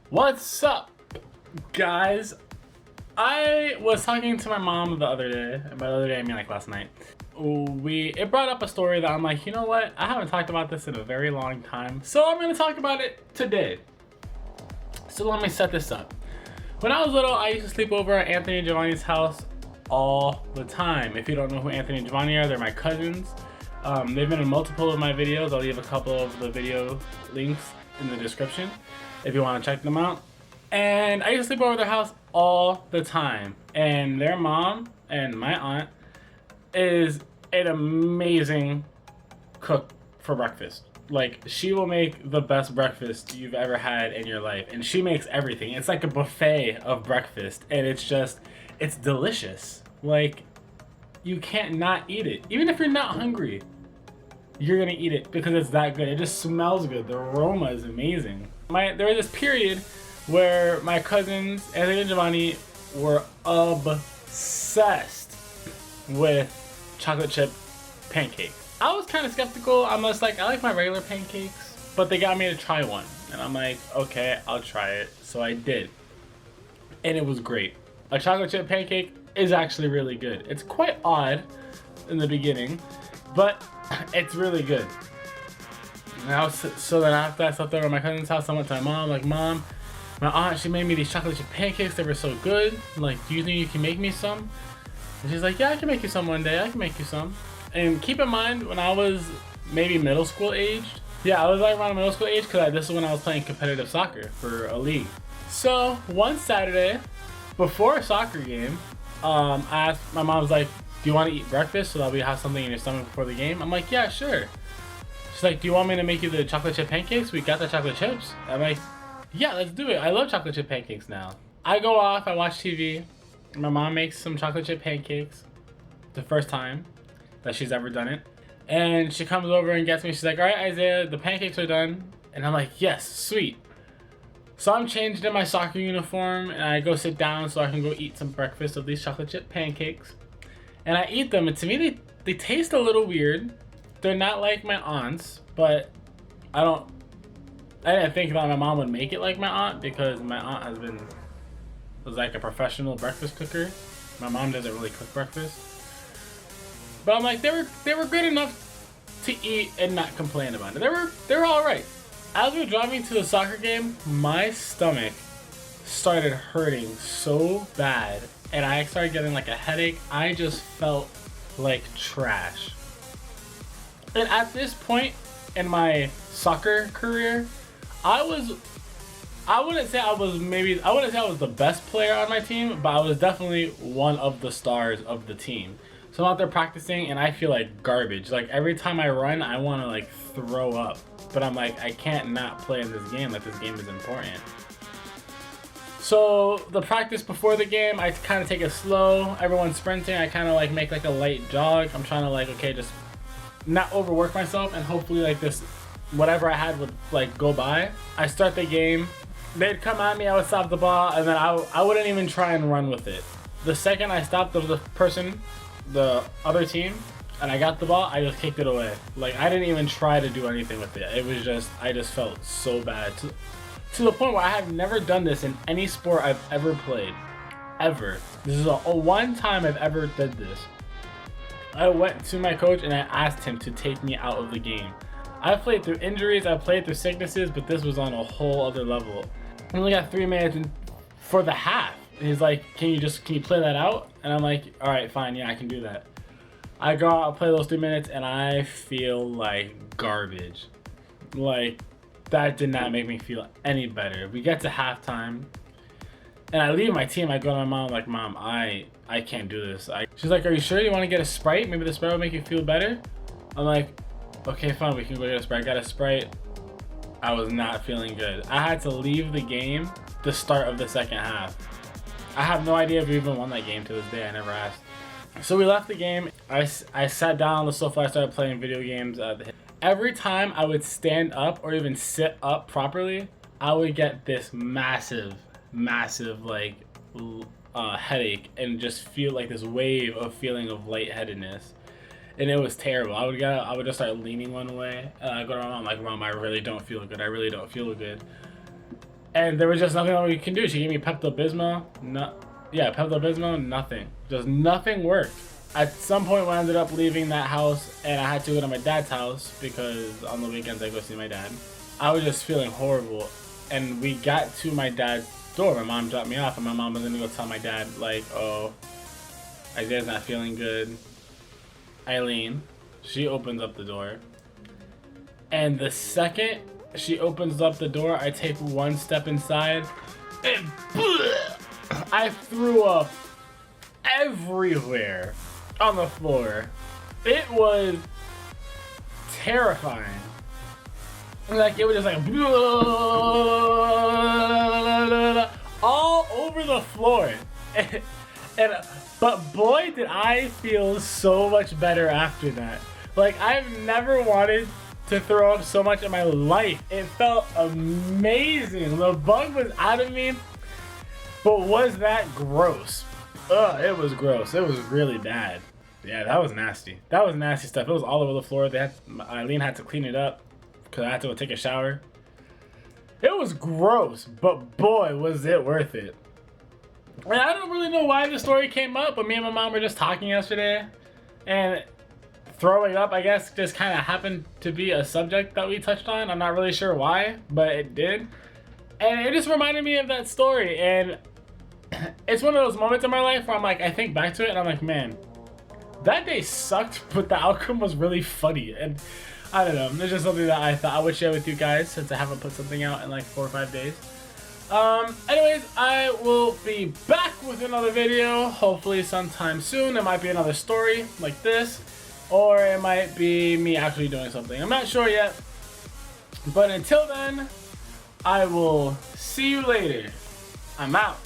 What's up, guys? I was talking to my mom the other day, and by the other day I mean like last night. It brought up a story that I'm like, you know what? I haven't talked about this in a very long time, so I'm gonna talk about it today. So let me set this up. When I was little, I used to sleep over at Anthony and Giovanni's house all the time. If you don't know who Anthony and Giovanni are, they're my cousins. They've been in multiple of my videos. I'll leave a couple of the video links in the description if you want to check them out. And I used to sleep over their house all the time. And their mom and my aunt is an amazing cook for breakfast. Like, she will make the best breakfast you've ever had in your life. And she makes everything. It's like a buffet of breakfast. And it's delicious. Like, you can't not eat it. Even if you're not hungry, you're gonna eat it because it's that good. It just smells good. The aroma is amazing. There was this period where my cousins, Anthony and Giovanni, were obsessed with chocolate chip pancakes. I was kind of skeptical. I'm just like, I like my regular pancakes, but they got me to try one. And I'm like, okay, I'll try it. So I did. And it was great. A chocolate chip pancake is actually really good. It's quite odd in the beginning, but it's really good. So then after I slept over at my cousin's house, I went to my mom, like, Mom, my aunt, she made me these chocolate chip pancakes. They were so good. Like, do you think you can make me some? And she's like, yeah, I can make you some one day. I can make you some. And keep in mind, when I was maybe middle school aged, yeah, I was like around middle school age because this is when I was playing competitive soccer for a league. So one Saturday, before a soccer game, I asked, my mom was like, do you want to eat breakfast so that we have something in your stomach before the game? I'm like, yeah, sure. She's like, do you want me to make you the chocolate chip pancakes? We got the chocolate chips. I'm like, yeah, let's do it. I love chocolate chip pancakes now. I go off, I watch TV. My mom makes some chocolate chip pancakes. The first time that she's ever done it. And she comes over and gets me. She's like, all right, Isaiah, the pancakes are done. And I'm like, yes, sweet. So I'm changed in my soccer uniform and I go sit down so I can go eat some breakfast of these chocolate chip pancakes. And I eat them, and to me they taste a little weird. They're not like my aunt's, but I didn't think that my mom would make it like my aunt because my aunt was like a professional breakfast cooker. My mom doesn't really cook breakfast. But I'm like, they were good enough to eat and not complain about it. They were all right. As we were driving to the soccer game, my stomach started hurting so bad. And I started getting like a headache. I just felt like trash. And at this point in my soccer career, I wouldn't say I was the best player on my team, but I was definitely one of the stars of the team. So I'm out there practicing and I feel like garbage. Like every time I run, I want to like throw up. But I'm like, I can't not play in this game. Like this game is important. So the practice before the game, I kind of take it slow. Everyone's sprinting. I kind of like make like a light jog. I'm trying to like, okay, just not overwork myself and hopefully like this, whatever I had would like go by. I start the game. They'd come at me, I would stop the ball, and then I wouldn't even try and run with it. The second I stopped the other team, and I got the ball, I just kicked it away. Like I didn't even try to do anything with it. It was just, I just felt so bad. To the point where I have never done this in any sport I've ever played. Ever. This is a one time I've ever did this. I went to my coach and I asked him to take me out of the game. I've played through injuries, I've played through sicknesses, but this was on a whole other level. I only got 3 minutes for the half. And he's like, can you play that out? And I'm like, all right, fine, yeah, I can do that. I go out, I play those 3 minutes, and I feel like garbage. Like, that did not make me feel any better. We get to halftime, and I leave my team. I go to my mom, like, Mom, I can't do this. She's like, are you sure you want to get a Sprite? Maybe the Sprite will make you feel better? I'm like, okay, fine, we can go get a Sprite. I got a Sprite. I was not feeling good. I had to leave the game the start of the second half. I have no idea if we even won that game to this day. I never asked. So we left the game. I sat down on the sofa. I started playing video games. Every time I would stand up or even sit up properly, I would get this massive like headache and just feel like this wave of feeling of lightheadedness. And it was terrible. I would just start leaning one way. And I go to my mom like, Mom, I really don't feel good. I really don't feel good. And there was just nothing that we can do. She gave me Pepto-Bismol. No, yeah, Pepto-Bismol, nothing. Just nothing worked. At some point, we ended up leaving that house, and I had to go to my dad's house because on the weekends I go see my dad. I was just feeling horrible, and we got to my dad's door. My mom dropped me off, and my mom was gonna go tell my dad, like, oh, Isaiah's not feeling good. Eileen, she opens up the door, and the second she opens up the door, I take one step inside, and I threw up everywhere on the floor. It was terrifying. Like, it was just like all over the floor. But boy, did I feel so much better after that. Like, I've never wanted to throw up so much in my life. It felt amazing. The bug was out of me, but was that gross? Ugh, it was gross. It was really bad. Yeah, that was nasty. That was nasty stuff. It was all over the floor. Eileen had to clean it up because I had to go take a shower. It was gross, but boy, was it worth it. And I don't really know why the story came up, but me and my mom were just talking yesterday, and throwing up, I guess, just kind of happened to be a subject that we touched on. I'm not really sure why, but it did. And it just reminded me of that story. And it's one of those moments in my life where I'm like, I think back to it and I'm like, man, that day sucked, but the outcome was really funny. And I don't know, there's just something that I thought I would share with you guys since I haven't put something out in like 4 or 5 days. Anyways, I will be back with another video, hopefully sometime soon. It might be another story like this, or it might be me actually doing something. I'm not sure yet. But until then, I will see you later. I'm out.